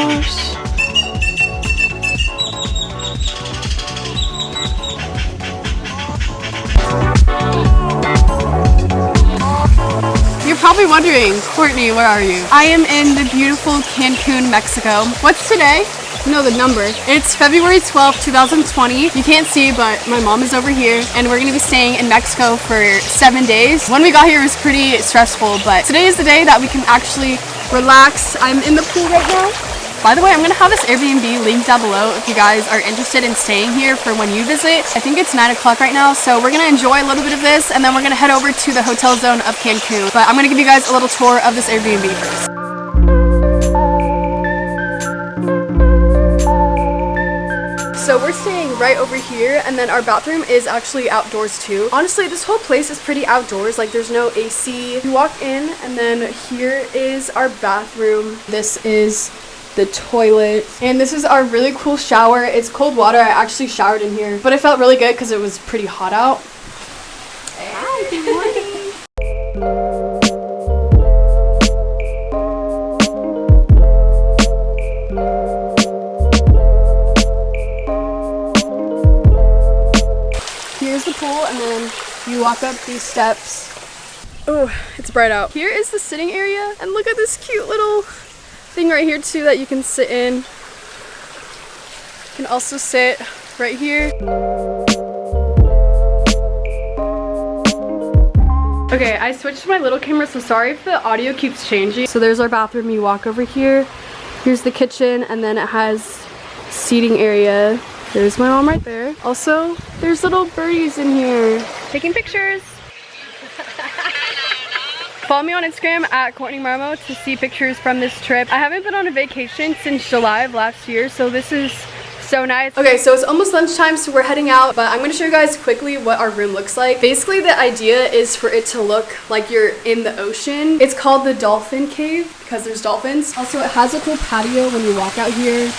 gosh. You're probably wondering, Courtney, where are you? I am in the beautiful Cancun, Mexico. What's today? No, the number. It's February 12th, 2020. You can't see, but my mom is over here, and we're gonna be staying in Mexico for 7 days. When we got here, it was pretty stressful, but today is the day that we can actually relax. I'm in the pool right now. By the way, I'm gonna have this Airbnb linked down below if you guys are interested in staying here for when you visit. I think it's 9 o'clock right now, so we're gonna enjoy a little bit of this, and then we're gonna head over to the hotel zone of Cancun. But I'm gonna give you guys a little tour of this Airbnb first. So we're staying right over here, and then our bathroom is actually outdoors too. Honestly, this whole place is pretty outdoors. Like, there's no AC. You walk in, and then here is our bathroom. This is the toilet, and this is our really cool shower. It's cold water. I actually showered in here, but it felt really good because it was pretty hot out. Hi, good morning. Here's the pool, and then you walk up these steps. Oh, it's bright out. Here is the sitting area, and look at this cute little thing right here too that you can sit in. You can also sit right here. Okay, I switched to my little camera, so sorry if the audio keeps changing. So there's our bathroom. You walk over here. Here's the kitchen, and then it has seating area. There's my mom right there. Also, there's little birdies in here taking pictures. Follow me on Instagram at Courtney Marmo to see pictures from this trip. I haven't been on a vacation since July of last year, so this is so nice. Okay, so it's almost lunchtime, so we're heading out, but I'm gonna show you guys quickly what our room looks like. Basically, the idea is for it to look like you're in the ocean. It's called the Dolphin Cave because there's dolphins. Also, it has a cool patio when you walk out here,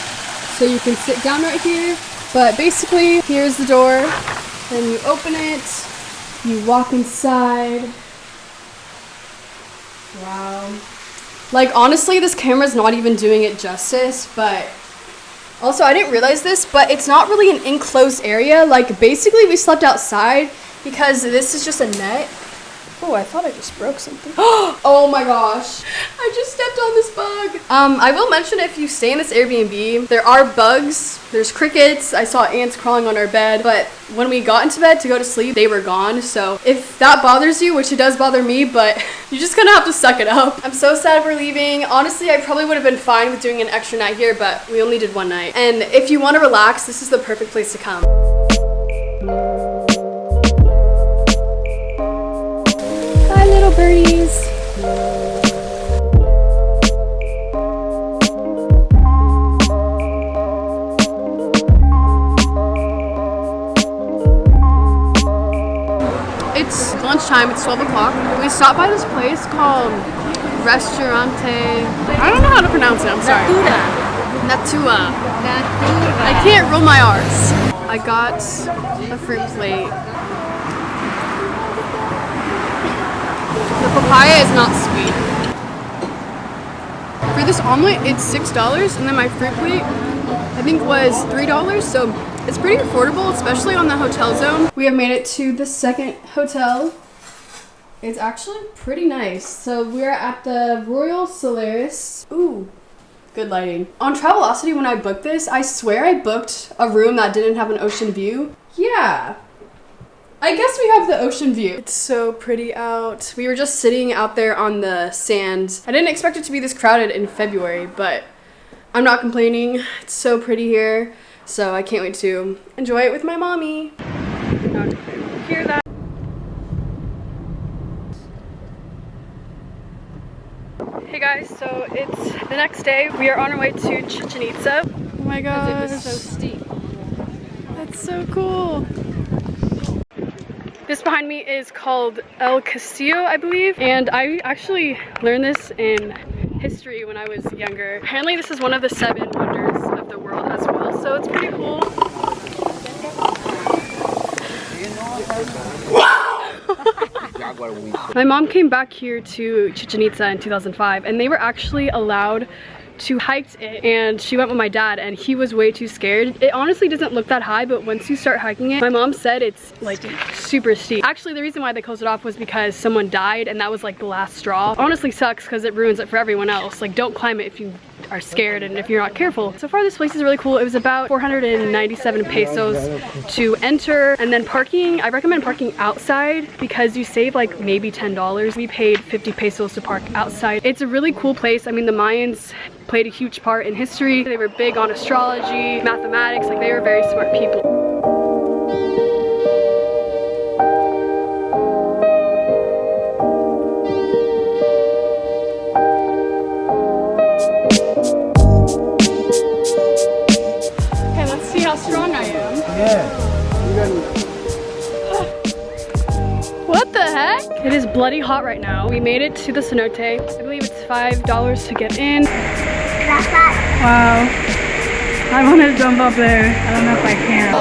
so you can sit down right here. But basically, here's the door, then you open it, you walk inside. Wow. Like, honestly, this camera's not even doing it justice, but also, I didn't realize this, but it's not really an enclosed area. Like, basically, we slept outside because this is just a net. Oh, I thought I just broke something. Oh my gosh. I just stepped on this bug. I will mention, if you stay in this Airbnb, there are bugs. There's crickets. I saw ants crawling on our bed, but when we got into bed to go to sleep, they were gone. So if that bothers you, which it does bother me, but you're just gonna have to suck it up. I'm so sad we're leaving. Honestly, I probably would have been fine with doing an extra night here, but we only did one night. And if you want to relax, this is the perfect place to come. Little birdies. It's lunchtime, it's 12 o'clock. We stopped by this place called Restaurante. I don't know how to pronounce it, I'm sorry. Natura. I can't roll my R's. I got a fruit plate. The papaya is not sweet. For this omelet, it's $6, and then my fruit plate, I think, was $3, so it's pretty affordable, especially on the hotel zone. We have made it to the second hotel. It's actually pretty nice. So we're at the Royal Solaris. Ooh, good lighting. On Travelocity, when I booked this, I swear I booked a room that didn't have an ocean view. Yeah. I guess we have the ocean view. It's so pretty out. We were just sitting out there on the sand. I didn't expect it to be this crowded in February, but I'm not complaining. It's so pretty here, so I can't wait to enjoy it with my mommy. Hear that? Hey guys, so it's the next day. We are on our way to Chichen Itza. Oh my gosh. It was so steep. That's so cool. This behind me is called El Castillo, I believe, and I actually learned this in history when I was younger. Apparently this is one of the 7 wonders of the world as well, so it's pretty cool. My mom came back here to Chichen Itza in 2005, and they were actually allowed to hike it, and she went with my dad and he was way too scared. It honestly doesn't look that high, but once you start hiking it, my mom said it's like super steep. Actually, the reason why they closed it off was because someone died and that was like the last straw. Honestly sucks because it ruins it for everyone else. Like, don't climb it if you are scared and if you're not careful. So far this place is really cool. It was about 497 pesos to enter, and then parking, I recommend parking outside because you save like maybe $10. We paid 50 pesos to park outside. It's a really cool place. I mean, the Mayans played a huge part in history. They were big on astrology, mathematics, like they were very smart people. What the heck? It is bloody hot right now. We made it to the cenote. I believe it's $5 to get in. Wow. I want to jump up there. I don't know if I can.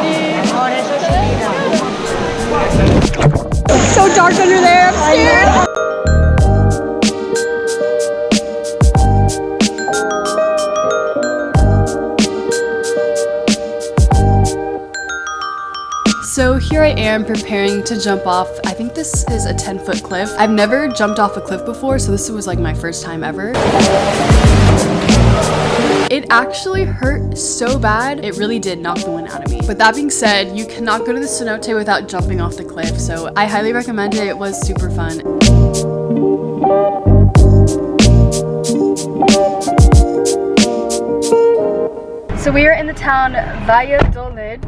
It's so dark under there. I'm scared. So here I am preparing to jump off. I think this is a 10-foot cliff. I've never jumped off a cliff before, so this was like my first time ever. It actually hurt so bad, it really did knock the wind out of me. But that being said, you cannot go to the cenote without jumping off the cliff, so I highly recommend it. It was super fun. So we are in the town Valladolid.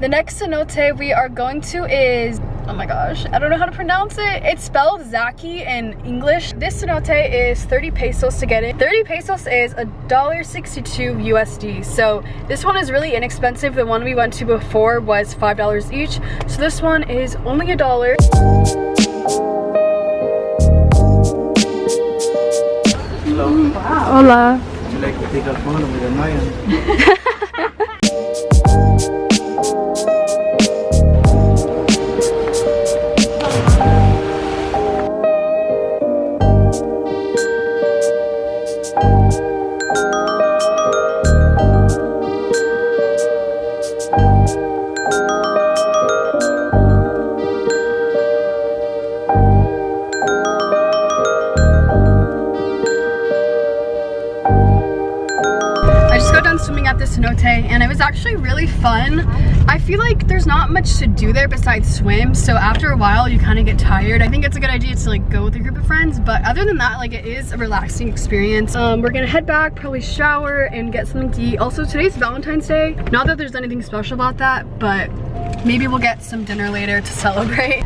The next cenote we are going to is, oh my gosh, I don't know how to pronounce it. It's spelled Zaki in English. This cenote is 30 pesos to get in. 30 pesos is $1.62 USD. So this one is really inexpensive. The one we went to before was $5 each. So this one is only $1. Hello. Wow. Hola. Would you like to take a photo with the Mayan? And it was actually really fun. I feel like there's not much to do there besides swim, so after a while you kind of get tired. I think it's a good idea to like go with a group of friends, but other than that, like, it is a relaxing experience. We're gonna head back, probably shower and get something to eat. Also, today's Valentine's Day. Not that there's anything special about that, but maybe we'll get some dinner later to celebrate.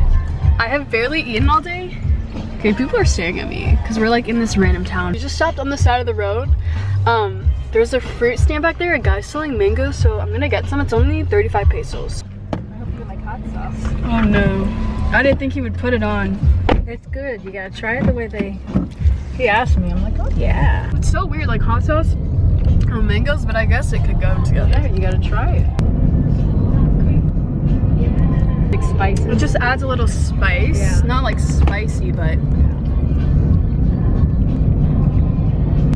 I have barely eaten all day. Okay, people are staring at me because we're like in this random town. We just stopped on the side of the road. There's a fruit stand back there, a guy's selling mangoes, so I'm gonna get some. It's only 35 pesos. I hope you like hot sauce. Oh no. I didn't think he would put it on. It's good. You gotta try it the way they... He asked me. I'm like, oh yeah. It's so weird, like hot sauce on mangoes, but I guess it could go together. Yeah, you gotta try it. Like spicy. It just adds a little spice. Yeah. Not like spicy, but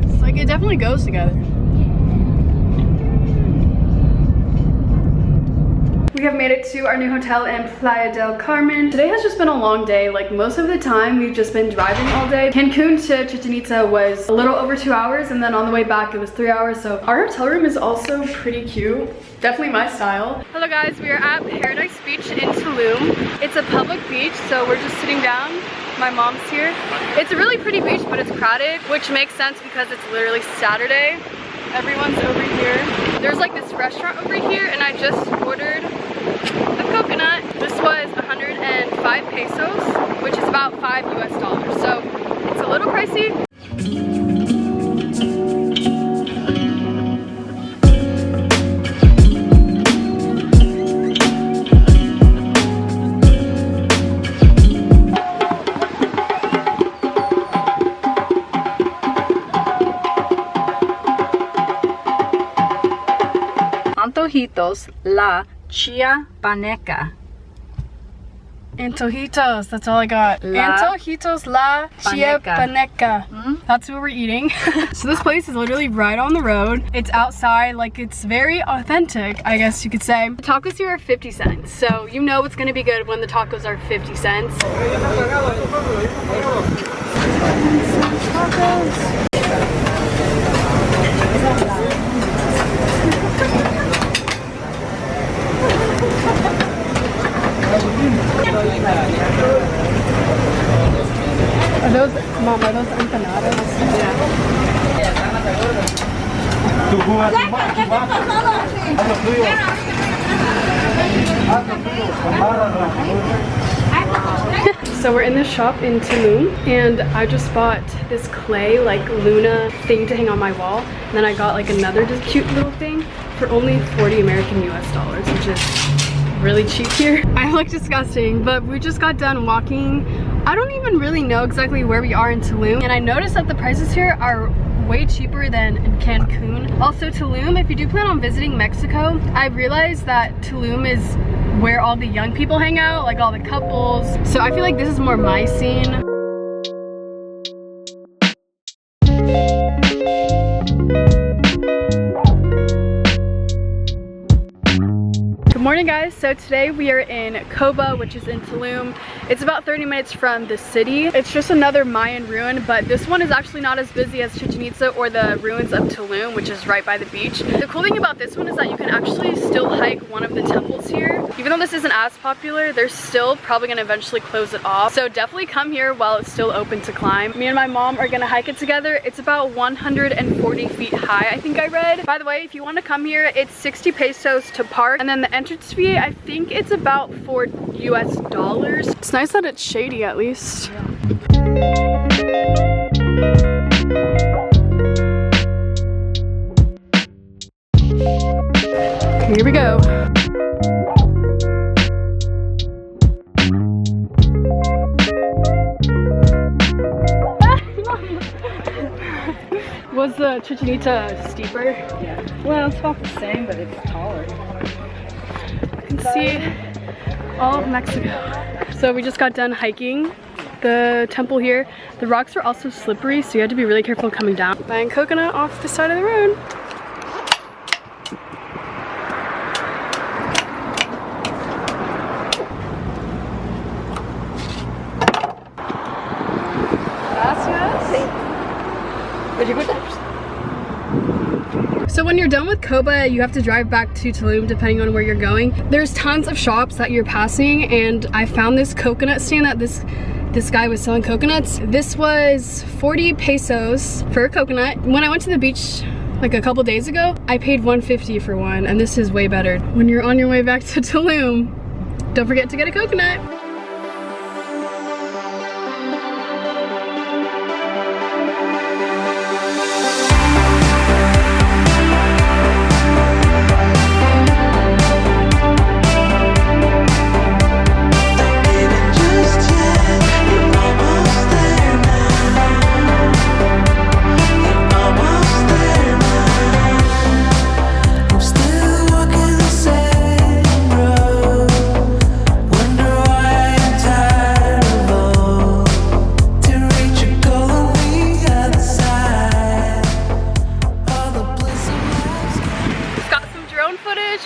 it's like it definitely goes together. We have made it to our new hotel in Playa del Carmen. Today has just been a long day. Like, most of the time we've just been driving all day. Cancun to Chichen Itza was a little over 2 hours, and then on the way back it was 3 hours. So our hotel room is also pretty cute. Definitely my style. Hello guys, we are at Paradise Beach in Tulum. It's a public beach, so we're just sitting down. My mom's here. It's a really pretty beach, but it's crowded, which makes sense because it's literally Saturday. Everyone's over here. There's like this restaurant over here, and I just ordered a coconut. This was 105 pesos, which is about $5 US. So it's a little pricey. Antojitos la chiapaneca. Antojitos, that's all I got. Antojitos la Chiapaneca. That's what we're eating. So this place is literally right on the road. It's outside, like it's very authentic, I guess you could say. The tacos here are 50 cents, so you know it's gonna be good when the tacos are 50 cents. Are those, Mom, are those empanadas? So we're in this shop in Tulum, and I just bought this clay, like Luna thing to hang on my wall. And then I got like another just cute little thing for only 40 American US dollars, which is really cheap here. I look disgusting, but we just got done walking. I don't even really know exactly where we are in Tulum, and I noticed that the prices here are way cheaper than in Cancun. Also Tulum, if you do plan on visiting Mexico, I realized that Tulum is where all the young people hang out, like all the couples. So I feel like this is more my scene. Good morning guys, so today we are in Coba, which is in Tulum. It's about 30 minutes from the city. It's just another Mayan ruin, but this one is actually not as busy as Chichen Itza or the ruins of Tulum, which is right by the beach. The cool thing about this one is that you can actually still hike one of the temples here. Even though this isn't as popular, they're still probably gonna eventually close it off. So definitely come here while it's still open to climb. Me and my mom are gonna hike it together. It's about 140 feet high, I think I read. By the way, if you want to come here, it's 60 pesos to park, and then the entrance fee, I think it's about $4 US. It's nice that it's shady at least. Here we go. Was the Chichen Itza steeper? Yeah. Well, it's about the same, but it's taller. You can see all of Mexico. So we just got done hiking the temple here. The rocks are also slippery, so you have to be really careful coming down. Buying coconut off the side of the road. So when you're done with Coba, you have to drive back to Tulum depending on where you're going. There's tons of shops that you're passing, and I found this coconut stand that this guy was selling coconuts. This was 40 pesos for a coconut. When I went to the beach like a couple days ago, I paid 150 for one, and this is way better. When you're on your way back to Tulum, don't forget to get a coconut.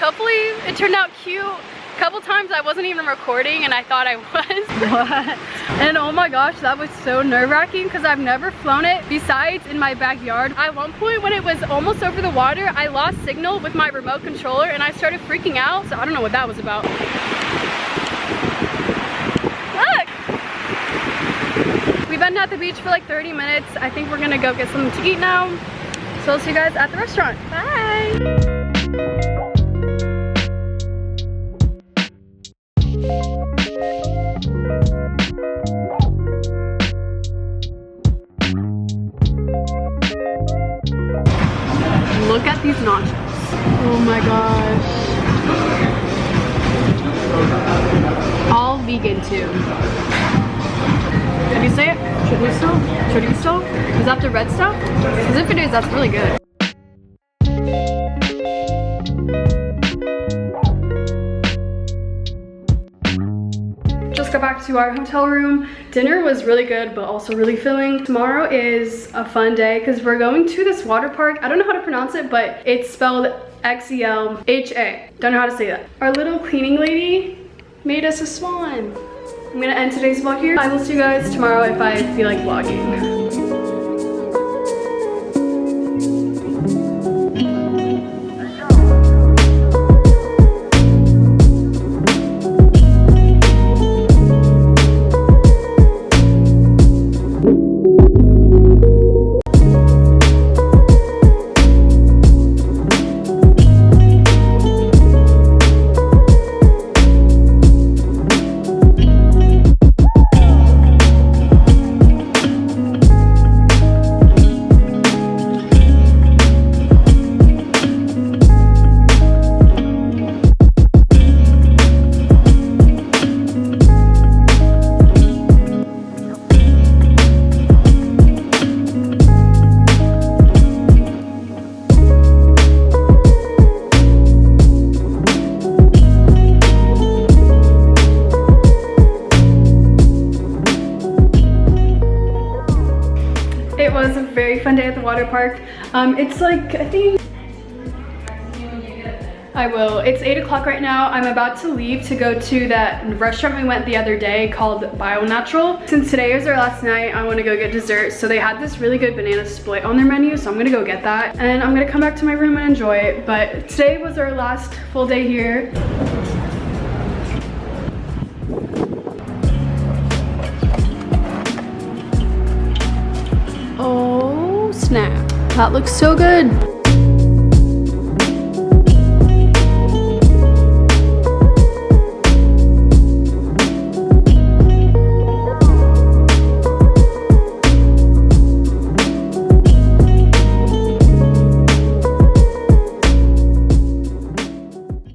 Hopefully it turned out cute. A couple times I wasn't even recording and I thought I was. What? And oh my gosh, that was so nerve-wracking because I've never flown it besides in my backyard. At one point when it was almost over the water, I lost signal with my remote controller and I started freaking out. So I don't know what that was about. Look! We've been at the beach for like 30 minutes. I think we're gonna go get something to eat now. So I'll see you guys at the restaurant. Bye! Look at these nachos. Oh my gosh. All vegan too. Can you say it? Chorizo? Chorizo? Is that the red stuff? Because if it is, that's really good. Just just got back to our hotel room. Dinner was really good, but also really filling. Tomorrow is a fun day because we're going to this water park. I don't know how to pronounce it, but it's spelled xel-ha. Don't know how to say that. Our little cleaning lady made us a swan. I'm gonna end today's vlog here. I will see you guys tomorrow if I feel like vlogging. It was a very fun day at the water park. It's like, I think I will. It's 8 o'clock right now. I'm about to leave to go to that restaurant we went the other day called Bio Natural. Since today is our last night, I want to go get dessert. So they had this really good banana split on their menu, so I'm gonna go get that. And I'm gonna come back to my room and enjoy it. But today was our last full day here. Oh snap, that looks so good.